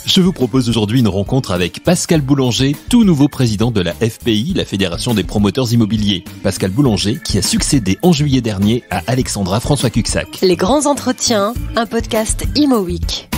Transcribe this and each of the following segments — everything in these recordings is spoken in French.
Je vous propose aujourd'hui une rencontre avec Pascal Boulanger, tout nouveau président de la FPI, la Fédération des promoteurs immobiliers. Pascal Boulanger qui a succédé en juillet dernier à Alexandra François-Cuxac. Les grands entretiens, un podcast Imo Week.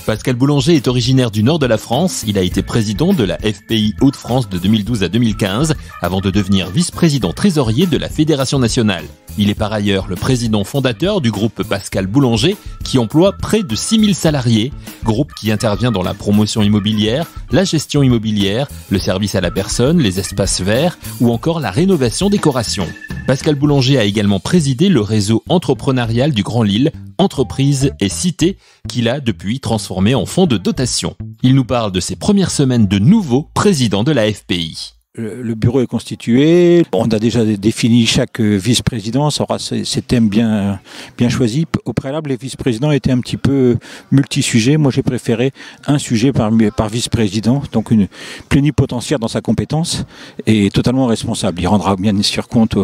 Pascal Boulanger est originaire du nord de la France. Il a été président de la FPI Hauts-de-France de 2012 à 2015, avant de devenir vice-président trésorier de la Fédération nationale. Il est par ailleurs le président fondateur du groupe Pascal Boulanger, qui emploie près de 6000 salariés, groupe qui intervient dans la promotion immobilière, la gestion immobilière, le service à la personne, les espaces verts ou encore la rénovation-décoration. Pascal Boulanger a également présidé le réseau entrepreneurial du Grand Lille, Entreprises et Cités, qu'il a depuis transformé en fonds de dotation. Il nous parle de ses premières semaines de nouveau président de la FPI. Le bureau est constitué, on a déjà défini chaque vice-président, ça aura ses thèmes bien choisis. Au préalable, les vice-présidents étaient un petit peu multi-sujets. Moi, j'ai préféré un sujet par vice-président, donc une plénipotentiaire dans sa compétence et totalement responsable. Il rendra bien sûr compte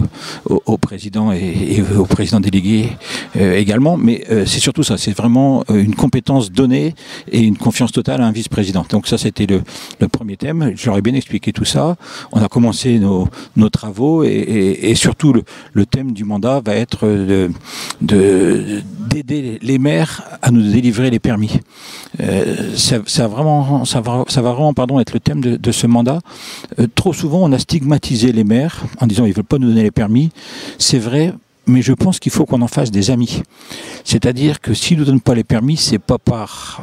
au président et au président délégué également, mais c'est surtout ça, c'est vraiment une compétence donnée et une confiance totale à un vice-président. Donc ça, c'était le premier thème. J'aurais bien expliqué tout ça. On a commencé nos travaux et surtout le thème du mandat va être d'aider les maires à nous délivrer les permis. Ça va vraiment être le thème de ce mandat. Trop souvent, on a stigmatisé les maires en disant ils ne veulent pas nous donner les permis. C'est vrai. Mais je pense qu'il faut qu'on en fasse des amis. C'est-à-dire que s'ils ne nous donnent pas les permis, c'est pas par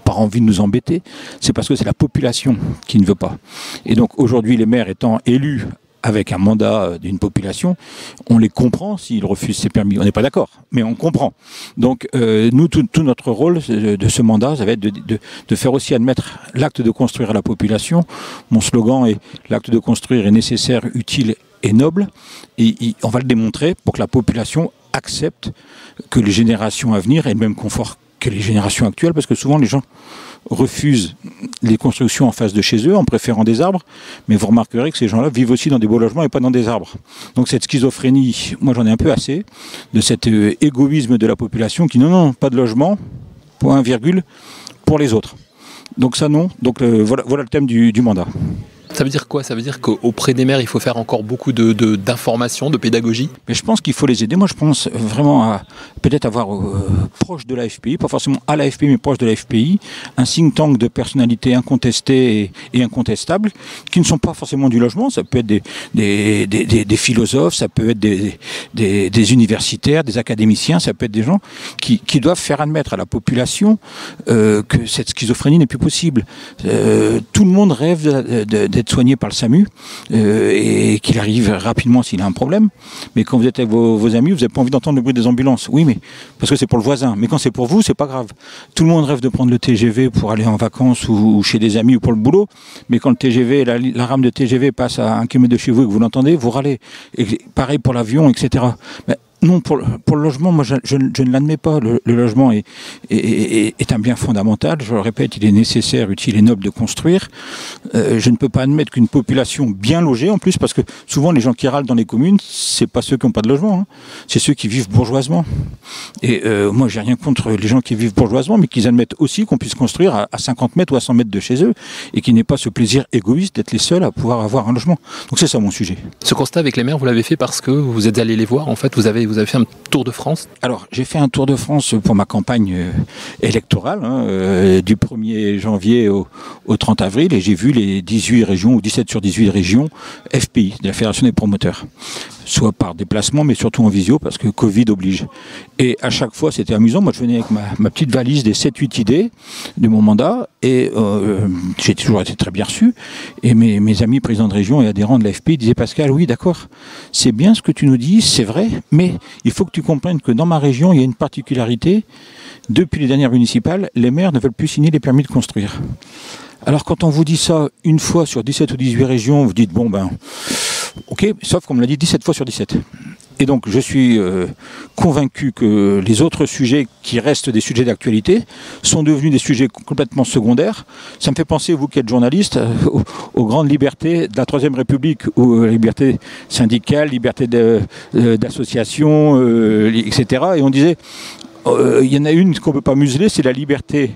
envie de nous embêter, c'est parce que c'est la population qui ne veut pas. Et donc aujourd'hui, les maires étant élus avec un mandat d'une population, on les comprend s'ils refusent ces permis. On n'est pas d'accord, mais on comprend. Donc nous, tout notre rôle de ce mandat, ça va être de faire aussi admettre l'acte de construire à la population. Mon slogan est « L'acte de construire est nécessaire, utile et noble ». Et on va le démontrer pour que la population accepte que les générations à venir aient le même confort que les générations actuelles, parce que souvent les gens refusent les constructions en face de chez eux en préférant des arbres, mais vous remarquerez que ces gens-là vivent aussi dans des beaux logements et pas dans des arbres. Donc cette schizophrénie, moi j'en ai un peu assez, de cet égoïsme de la population qui non, pas de logement, point virgule, pour les autres. Donc ça non, donc voilà le thème du mandat. Ça veut dire quoi? Ça veut dire qu'auprès des maires, il faut faire encore beaucoup d'informations, de pédagogie? Mais je pense qu'il faut les aider. Moi, je pense vraiment à peut-être avoir proche de la FPI, pas forcément à la FPI, mais proche de la FPI, un think tank de personnalités incontestées et incontestables, qui ne sont pas forcément du logement. Ça peut être des philosophes, ça peut être des universitaires, des académiciens, ça peut être des gens qui doivent faire admettre à la population que cette schizophrénie n'est plus possible. Tout le monde rêve d'être soigné par le SAMU et qu'il arrive rapidement s'il a un problème. Mais quand vous êtes avec vos amis, vous n'avez pas envie d'entendre le bruit des ambulances. Oui, mais parce que c'est pour le voisin. Mais quand c'est pour vous, c'est pas grave. Tout le monde rêve de prendre le TGV pour aller en vacances ou chez des amis ou pour le boulot. Mais quand le TGV, la rame de TGV passe à 1 km de chez vous et que vous l'entendez, vous râlez. Et pareil pour l'avion, etc. Mais non, pour le logement, moi je ne l'admets pas. Le logement est un bien fondamental. Je le répète, il est nécessaire, utile et noble de construire. Je ne peux pas admettre qu'une population bien logée, en plus, parce que souvent les gens qui râlent dans les communes, c'est pas ceux qui n'ont pas de logement, hein. C'est ceux qui vivent bourgeoisement. Et moi, j'ai rien contre les gens qui vivent bourgeoisement, mais qu'ils admettent aussi qu'on puisse construire à 50 mètres ou à 100 mètres de chez eux, et qu'ils n'aient pas ce plaisir égoïste d'être les seuls à pouvoir avoir un logement. Donc c'est ça mon sujet. Ce constat avec les maires, vous l'avez fait parce que vous êtes allé les voir. En fait, vous avez fait un tour de France? Alors, j'ai fait un tour de France pour ma campagne électorale, du 1er janvier au 30 avril, et j'ai vu les 18 régions, ou 17 sur 18 régions FPI, de la Fédération des promoteurs. Soit par déplacement, mais surtout en visio, parce que Covid oblige. Et à chaque fois, c'était amusant. Moi, je venais avec ma petite valise des 7-8 idées de mon mandat, et j'ai toujours été très bien reçu. Et mes amis présidents de région et adhérents de la FPI disaient « Pascal, oui, d'accord, c'est bien ce que tu nous dis, c'est vrai, mais il faut que tu comprennes que dans ma région, il y a une particularité. Depuis les dernières municipales, les maires ne veulent plus signer les permis de construire. » Alors quand on vous dit ça une fois sur 17 ou 18 régions, vous dites « Bon, ben, ok, sauf qu'on me l'a dit 17 fois sur 17. » Et donc je suis convaincu que les autres sujets qui restent des sujets d'actualité sont devenus des sujets complètement secondaires. Ça me fait penser, vous qui êtes journaliste, aux grandes libertés de la Troisième République, où liberté syndicale, liberté d'association, etc. Et on disait, il y en a une qu'on ne peut pas museler, c'est la liberté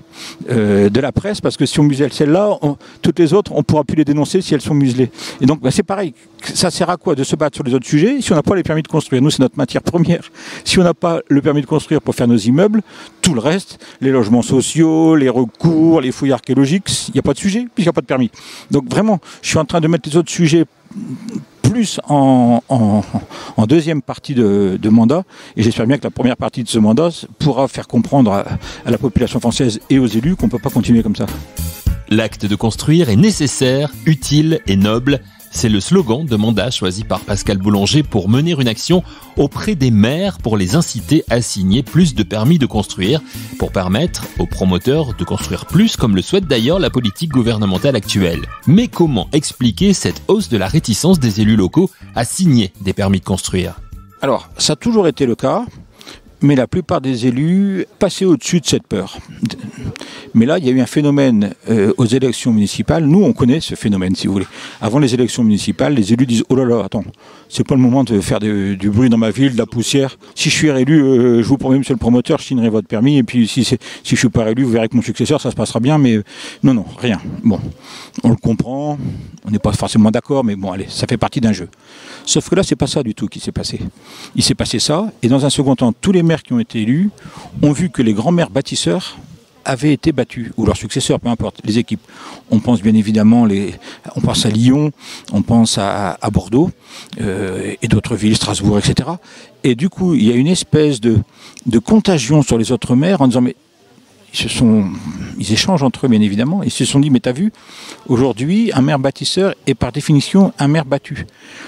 de la presse, parce que si on muselle celle-là, toutes les autres, on ne pourra plus les dénoncer si elles sont muselées. Et donc c'est pareil, ça sert à quoi de se battre sur les autres sujets si on n'a pas les permis de construire? Nous, c'est notre matière première. Si on n'a pas le permis de construire pour faire nos immeubles, tout le reste, les logements sociaux, les recours, les fouilles archéologiques, il n'y a pas de sujet, puisqu'il n'y a pas de permis. Donc vraiment, je suis en train de mettre les autres sujets plus en deuxième partie de mandat, et j'espère bien que la première partie de ce mandat pourra faire comprendre à la population française et aux élus qu'on ne peut pas continuer comme ça. L'acte de construire est nécessaire, utile et noble. C'est le slogan de mandat choisi par Pascal Boulanger pour mener une action auprès des maires pour les inciter à signer plus de permis de construire, pour permettre aux promoteurs de construire plus, comme le souhaite d'ailleurs la politique gouvernementale actuelle. Mais comment expliquer cette hausse de la réticence des élus locaux à signer des permis de construire? Alors, ça a toujours été le cas, mais la plupart des élus passaient au-dessus de cette peur. Mais là, il y a eu un phénomène aux élections municipales. Nous, on connaît ce phénomène, si vous voulez. Avant les élections municipales, les élus disent « Oh là là, attends, c'est pas le moment de faire du bruit dans ma ville, de la poussière. Si je suis réélu, je vous promets, monsieur le promoteur, je signerai votre permis. Et puis, si je suis pas réélu, vous verrez que mon successeur, ça se passera bien. Mais non, rien. Bon, on le comprend. On n'est pas forcément d'accord, mais bon, allez, ça fait partie d'un jeu. Sauf que là, c'est pas ça du tout qui s'est passé. Il s'est passé ça, et dans un second temps, tous les maires qui ont été élus ont vu que les grands maires bâtisseurs avaient été battus, ou leurs successeurs, peu importe, les équipes. On pense bien évidemment, on pense à Lyon, on pense à Bordeaux, et d'autres villes, Strasbourg, etc. Et du coup, il y a une espèce de contagion sur les autres maires en disant, mais ils échangent entre eux, bien évidemment. Ils se sont dit, mais t'as vu, aujourd'hui, un maire bâtisseur est par définition un maire battu.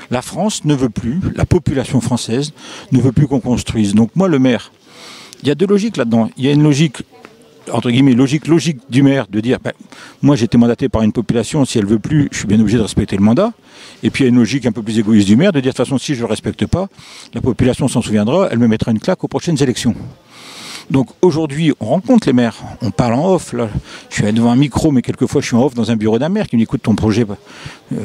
La France ne veut plus, la population française ne veut plus qu'on construise. Donc moi, le maire, il y a deux logiques là-dedans. Il y a une logique, entre guillemets, logique du maire, de dire, moi j'ai été mandaté par une population, si elle veut plus, je suis bien obligé de respecter le mandat. Et puis il y a une logique un peu plus égoïste du maire, de dire, de toute façon, si je ne respecte pas, la population s'en souviendra, elle me mettra une claque aux prochaines élections. Donc aujourd'hui, on rencontre les maires, on parle en off. Là. Je suis devant un micro, mais quelquefois je suis en off dans un bureau d'un maire qui me dit, écoute, ton projet,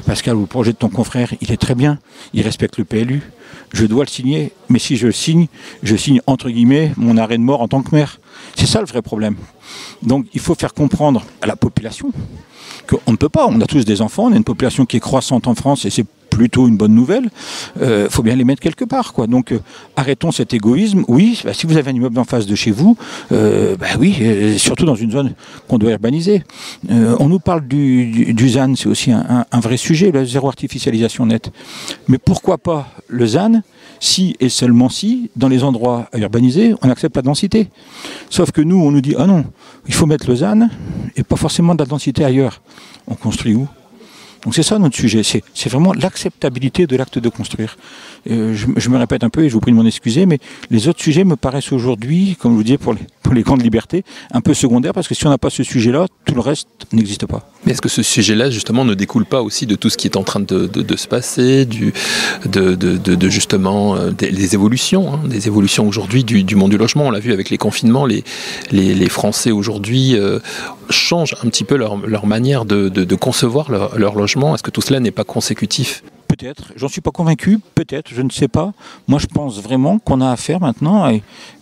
Pascal, ou le projet de ton confrère, il est très bien, il respecte le PLU, je dois le signer, mais si je le signe, je signe entre guillemets mon arrêt de mort en tant que maire. C'est ça le vrai problème. Donc il faut faire comprendre à la population qu'on ne peut pas, on a tous des enfants, on a une population qui est croissante en France et c'est plutôt une bonne nouvelle, faut bien les mettre quelque part, quoi. Donc arrêtons cet égoïsme. Oui, si vous avez un immeuble en face de chez vous, oui, surtout dans une zone qu'on doit urbaniser. On nous parle du ZAN, c'est aussi un vrai sujet, le zéro artificialisation nette. Mais pourquoi pas le ZAN si et seulement si, dans les endroits à urbaniser, on accepte la densité. Sauf que nous, on nous dit, ah non, il faut mettre le ZAN et pas forcément de la densité ailleurs. On construit où ? Donc c'est ça notre sujet, c'est vraiment l'acceptabilité de l'acte de construire. Je me répète un peu et je vous prie de m'en excuser, mais les autres sujets me paraissent aujourd'hui, comme je vous disais pour les grandes libertés, un peu secondaires, parce que si on n'a pas ce sujet-là, tout le reste n'existe pas. Mais est-ce que ce sujet-là, justement, ne découle pas aussi de tout ce qui est en train de se passer, justement des évolutions, des évolutions aujourd'hui du monde du logement? On l'a vu avec les confinements, les Français aujourd'hui changent un petit peu leur manière de concevoir leur logement. Est-ce que tout cela n'est pas consécutif ? Peut-être, j'en suis pas convaincu, peut-être, je ne sais pas. Moi je pense vraiment qu'on a affaire maintenant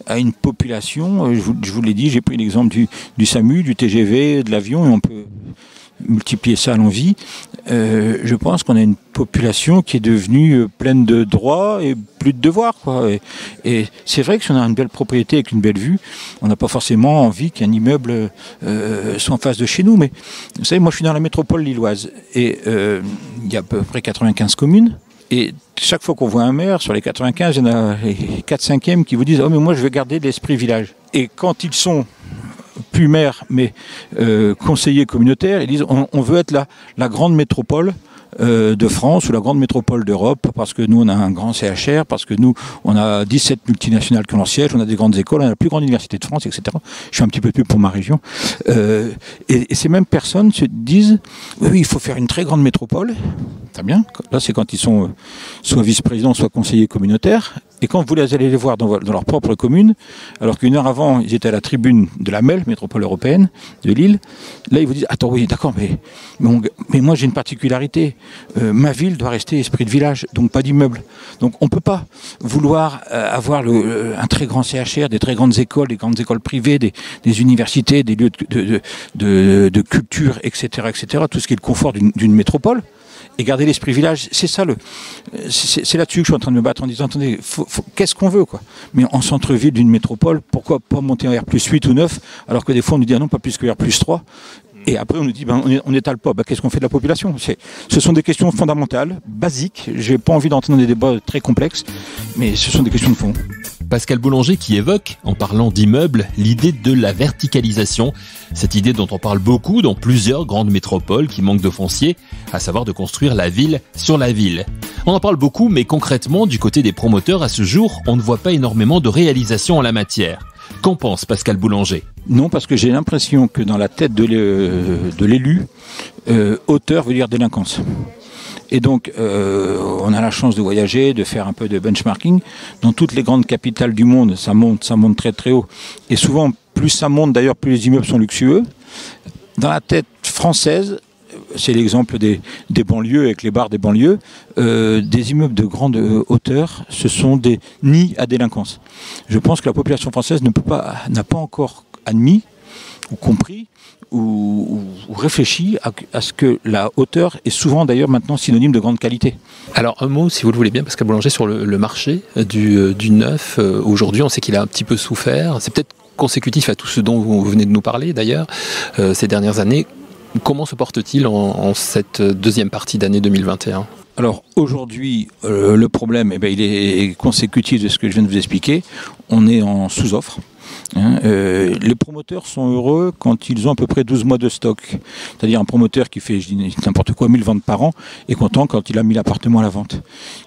à une population, je vous l'ai dit, j'ai pris l'exemple du SAMU, du TGV, de l'avion, et on peut multiplier ça à l'envi. Je pense qu'on a une population qui est devenue pleine de droits et plus de devoirs, quoi. Et c'est vrai que si on a une belle propriété avec une belle vue, on n'a pas forcément envie qu'un immeuble soit en face de chez nous. Mais vous savez, moi je suis dans la métropole lilloise et il y a à peu près 95 communes. Et chaque fois qu'on voit un maire, sur les 95, il y en a les 4/5e qui vous disent « Oh mais moi je veux garder l'esprit village ». Et quand ils sont plus maires, mais conseillers communautaires, ils disent on veut être la grande métropole de France ou la grande métropole d'Europe, parce que nous on a un grand CHR, parce que nous on a 17 multinationales qui ont leur siège, on a des grandes écoles, on a la plus grande université de France, etc. Je suis un petit peu plus pour ma région. Et ces mêmes personnes se disent oui, il faut faire une très grande métropole, Très bien. Là, c'est quand ils sont soit vice-présidents, soit conseillers communautaires. Et quand vous allez les voir dans leur propre commune, alors qu'une heure avant, ils étaient à la tribune de la MEL, métropole européenne, de Lille, là, ils vous disent « Attends, oui, d'accord, mais moi, j'ai une particularité. Ma ville doit rester esprit de village, donc pas d'immeuble. Donc, on ne peut pas vouloir avoir un très grand CHR, des très grandes écoles, des grandes écoles privées, des universités, des lieux de culture, etc., tout ce qui est le confort d'une métropole. Et garder l'esprit village, c'est ça c'est là-dessus que je suis en train de me battre en disant attendez, qu'est-ce qu'on veut quoi. Mais en centre-ville d'une métropole, pourquoi pas monter en R+8 ou 9 alors que des fois on nous dit ah non pas plus que R+3 et après on nous dit on n'étale pas, qu'est-ce qu'on fait de la population. Ce sont des questions fondamentales, basiques, j'ai pas envie d'entrer dans des débats très complexes, mais ce sont des questions de fond. Pascal Boulanger qui évoque, en parlant d'immeubles, l'idée de la verticalisation, cette idée dont on parle beaucoup dans plusieurs grandes métropoles qui manquent de foncier, à savoir de construire la ville sur la ville. On en parle beaucoup, mais concrètement, du côté des promoteurs, à ce jour, on ne voit pas énormément de réalisations en la matière. Qu'en pense Pascal Boulanger ? Non, parce que j'ai l'impression que dans la tête de l'élu, auteur veut dire délinquance. Et donc, on a la chance de voyager, de faire un peu de benchmarking. Dans toutes les grandes capitales du monde, ça monte très très haut. Et souvent, plus ça monte d'ailleurs, plus les immeubles sont luxueux. Dans la tête française, c'est l'exemple des banlieues, avec les bars des banlieues, des immeubles de grande hauteur, ce sont des nids à délinquance. Je pense que la population française n'a pas encore admis ou compris ou réfléchi à ce que la hauteur est souvent d'ailleurs maintenant synonyme de grande qualité. Alors un mot, si vous le voulez bien, Pascal Boulanger, sur le marché du neuf. Aujourd'hui, on sait qu'il a un petit peu souffert. C'est peut-être consécutif à tout ce dont vous venez de nous parler d'ailleurs ces dernières années. Comment se porte-t-il en cette deuxième partie d'année 2021 ? Alors aujourd'hui, le problème, il est consécutif de ce que je viens de vous expliquer. On est en sous-offre. Les promoteurs sont heureux quand ils ont à peu près 12 mois de stock. C'est-à-dire un promoteur qui fait, je dis n'importe quoi, 1000 ventes par an est content quand il a 1000 appartements à la vente.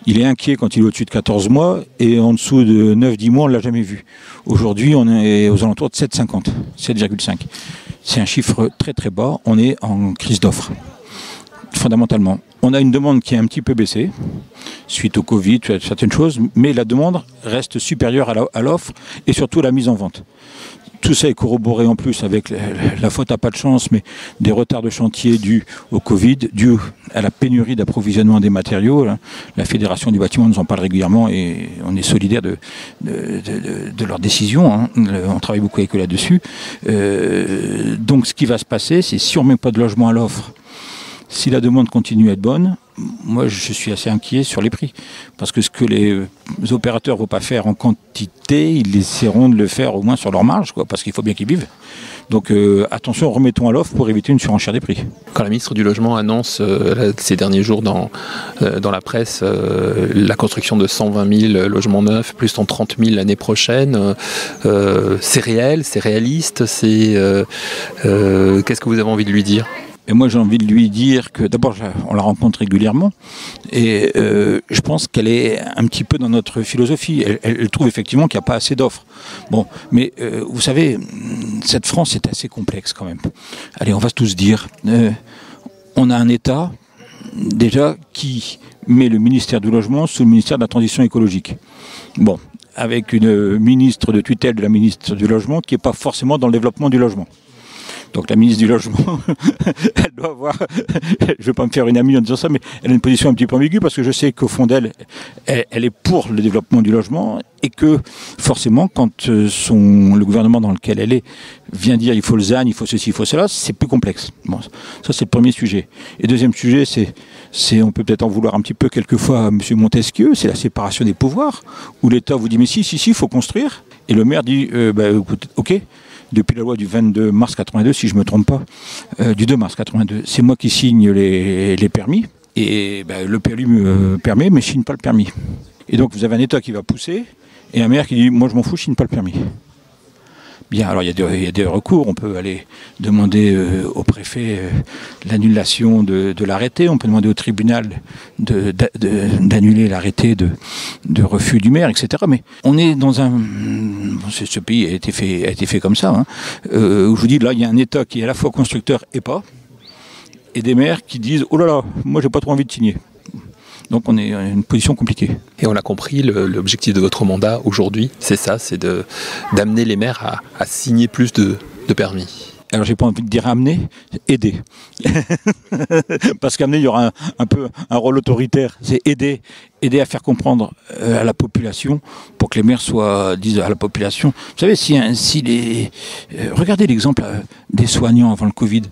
Il est inquiet quand il est au-dessus de 14 mois et en dessous de 9-10 mois, on ne l'a jamais vu. Aujourd'hui, on est aux alentours de 7,50, 7,5. C'est un chiffre très très bas. On est en crise d'offres. Fondamentalement, on a une demande qui a un petit peu baissé suite au Covid, certaines choses, mais la demande reste supérieure à l'offre et surtout à la mise en vente. Tout ça est corroboré en plus avec la faute à pas de chance, mais des retards de chantier dus au Covid, dus à la pénurie d'approvisionnement des matériaux. La Fédération du bâtiment nous en parle régulièrement et on est solidaire de leurs décisions. On travaille beaucoup avec eux là-dessus. Donc ce qui va se passer, c'est si on ne met pas de logement à l'offre, si la demande continue à être bonne, moi je suis assez inquiet sur les prix. Parce que ce que les opérateurs ne vont pas faire en quantité, ils essaieront de le faire au moins sur leur marge, parce qu'il faut bien qu'ils vivent. Donc attention, remettons à l'offre pour éviter une surenchère des prix. Quand la ministre du Logement annonce ces derniers jours dans la presse la construction de 120 000 logements neufs, plus 30 000 l'année prochaine, c'est réel, c'est réaliste, qu'est-ce que vous avez envie de lui dire ? Et moi, j'ai envie de lui dire que, d'abord, on la rencontre régulièrement, et je pense qu'elle est un petit peu dans notre philosophie. Elle trouve effectivement qu'il n'y a pas assez d'offres. Bon, mais vous savez, cette France est assez complexe quand même. Allez, on va tous dire, on a un État, déjà, qui met le ministère du Logement sous le ministère de la Transition écologique. Bon, avec une ministre de tutelle de la ministre du Logement qui n'est pas forcément dans le développement du logement. Donc la ministre du Logement, elle doit avoir, je ne vais pas me faire une amie en disant ça, mais elle a une position un petit peu ambiguë parce que je sais qu'au fond d'elle, elle est pour le développement du logement et que forcément quand le gouvernement dans lequel elle est vient dire il faut le ZAN, il faut ceci, il faut cela, c'est plus complexe. Bon, ça c'est le premier sujet. Et deuxième sujet, c'est on peut peut-être en vouloir un petit peu quelquefois à M. Montesquieu, c'est la séparation des pouvoirs, où l'État vous dit mais si, il faut construire, et le maire dit ok. Depuis la loi du 22 mars 82, si je ne me trompe pas, du 2 mars 82, c'est moi qui signe les permis, et le PLU me permet, mais je ne signe pas le permis. Et donc vous avez un État qui va pousser, et un maire qui dit « moi je m'en fous, je ne signe pas le permis ». Bien, alors il y a des recours, on peut aller demander au préfet l'annulation de l'arrêté, on peut demander au tribunal d'annuler l'arrêté de refus du maire, etc. Mais on est dans ce pays a été fait comme ça, où je vous dis, là il y a un État qui est à la fois constructeur et pas, et des maires qui disent « oh là là, moi j'ai pas trop envie de signer ». Donc on est à une position compliquée. Et on l'a compris, l'objectif de votre mandat aujourd'hui, c'est ça, c'est d'amener les maires à signer plus de permis. Alors j'ai pas envie de dire amener, aider. Parce qu'amener, il y aura un peu un rôle autoritaire. C'est aider à faire comprendre à la population, pour que les maires disent à la population. Vous savez, regardez l'exemple des soignants avant le Covid.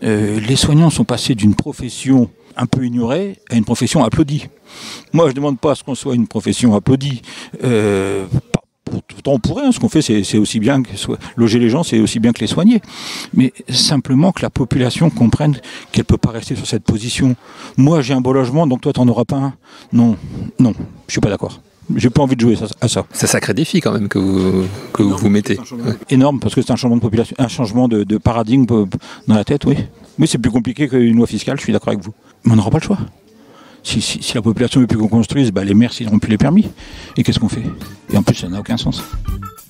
Les soignants sont passés d'une profession un peu ignorée à une profession applaudie. Moi, je ne demande pas à ce qu'on soit une profession applaudie. Pourtant, on pourrait, ce qu'on fait, c'est aussi bien que loger les gens, c'est aussi bien que les soigner. Mais simplement que la population comprenne qu'elle ne peut pas rester sur cette position. Moi, j'ai un beau logement, donc toi, tu n'en auras pas un. Non, je ne suis pas d'accord. J'ai pas envie de jouer à ça. C'est un sacré défi quand même que vous mettez. Énorme, parce que c'est un changement de population, un changement de paradigme dans la tête, oui. Mais c'est plus compliqué qu'une loi fiscale, je suis d'accord avec vous. Mais on n'aura pas le choix. Si la population ne veut plus qu'on construise, les maires n'auront plus les permis. Et qu'est-ce qu'on fait? Et en plus, ça n'a aucun sens.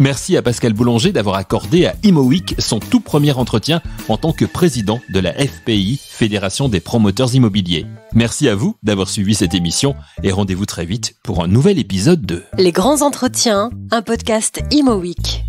Merci à Pascal Boulanger d'avoir accordé à Imo Week son tout premier entretien en tant que président de la FPI, Fédération des promoteurs immobiliers. Merci à vous d'avoir suivi cette émission et rendez-vous très vite pour un nouvel épisode de Les grands entretiens, un podcast Imo Week.